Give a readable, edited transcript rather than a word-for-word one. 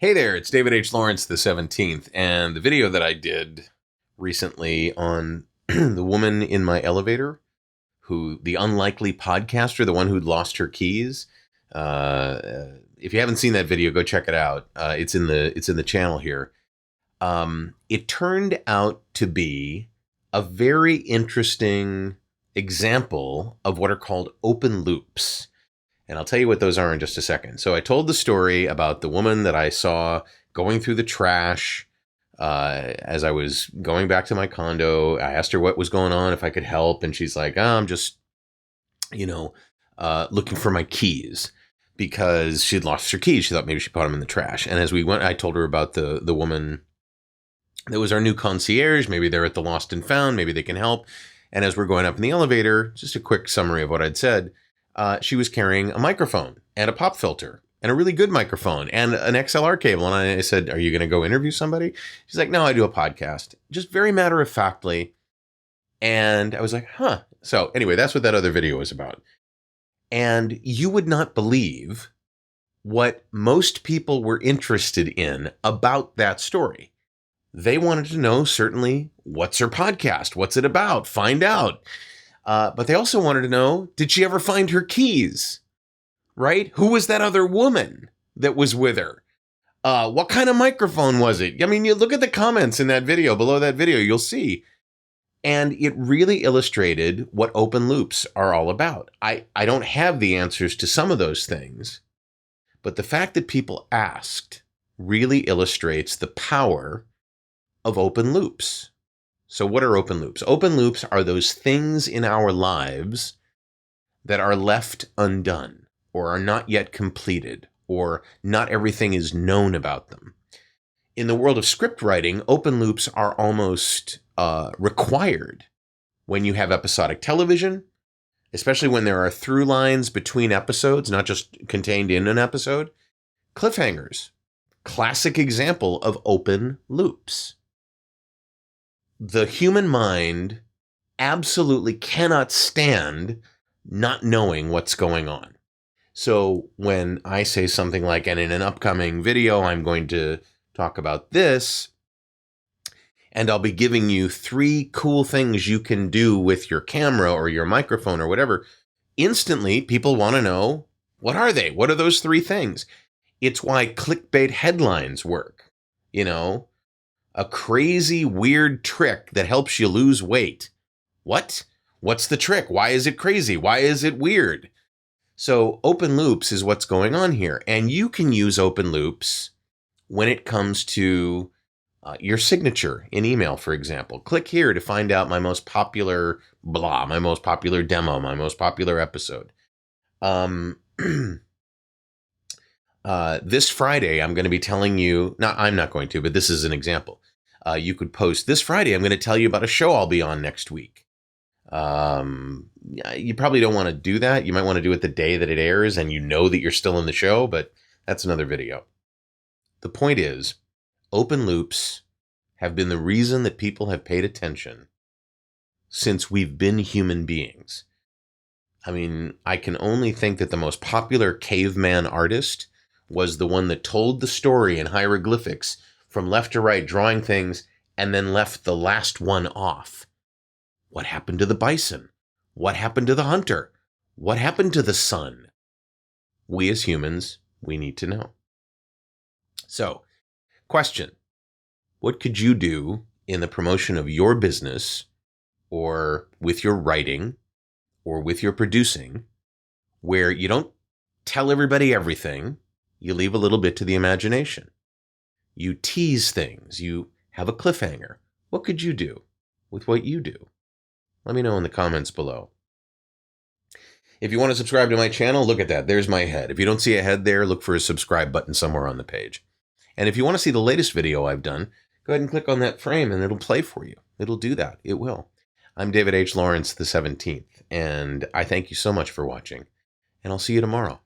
Hey there, it's David H. Lawrence the 17th, and the video that I did recently on the woman in my elevator, the unlikely podcaster, the one who'd lost her keys. If you haven't seen that video, go check it out. It's in the channel here. It turned out to be a very interesting example of what are called open loops. And I'll tell you what those are in just a second. So I told the story about the woman that I saw going through the trash as I was going back to my condo. I asked her what was going on, if I could help. And she's like, I'm just, looking for my keys, because she'd lost her keys. She thought maybe she put them in the trash. And as we went, I told her about the woman that was our new concierge. Maybe they're at the Lost and Found. Maybe they can help. And as we're going up in the elevator, just a quick summary of what I'd said. She was carrying a microphone and a pop filter and a really good microphone and an XLR cable. And I said, are you going to go interview somebody? She's like, no, I do a podcast. Just very matter-of-factly. And I was like, huh. So anyway, that's what that other video was about. And you would not believe what most people were interested in about that story. They wanted to know, certainly, what's her podcast? What's it about? Find out. But they also wanted to know, did she ever find her keys? Right? Who was that other woman that was with her? What kind of microphone was it? I mean, you look at the comments in that video, below that video, you'll see. And it really illustrated what open loops are all about. I don't have the answers to some of those things, but the fact that people asked really illustrates the power of open loops. So what are open loops? Open loops are those things in our lives that are left undone or are not yet completed, or not everything is known about them. In the world of script writing, open loops are almost required when you have episodic television, especially when there are through lines between episodes, not just contained in an episode. Cliffhangers, classic example of open loops. The human mind absolutely cannot stand not knowing what's going on. So when I say something like, and in an upcoming video, I'm going to talk about this, and I'll be giving you 3 cool things you can do with your camera or your microphone or whatever, instantly people want to know, what are they? What are those 3 things? It's why clickbait headlines work, a crazy, weird trick that helps you lose weight. What? What's the trick? Why is it crazy? Why is it weird? So open loops is what's going on here. And you can use open loops when it comes to your signature in email, for example. Click here to find out my most popular blah, my most popular demo, my most popular episode. This Friday, I'm going to be telling you, I'm not going to, but this is an example. You could post, this Friday, I'm going to tell you about a show I'll be on next week. You probably don't want to do that. You might want to do it the day that it airs and you know that you're still in the show, but that's another video. The point is, open loops have been the reason that people have paid attention since we've been human beings. I mean, I can only think that the most popular caveman artist was the one that told the story in hieroglyphics from left to right, drawing things, and then left the last one off. What happened to the bison? What happened to the hunter? What happened to the sun? We as humans, we need to know. So, question. What could you do in the promotion of your business, or with your writing, or with your producing, where you don't tell everybody everything, you leave a little bit to the imagination? You tease things, you have a cliffhanger. What could you do with what you do? Let me know in the comments below. If you want to subscribe to my channel, look at that. There's my head. If you don't see a head there, look for a subscribe button somewhere on the page. And if you want to see the latest video I've done, go ahead and click on that frame and it'll play for you. It'll do that. It will. I'm David H. Lawrence the 17th, and I thank you so much for watching, and I'll see you tomorrow.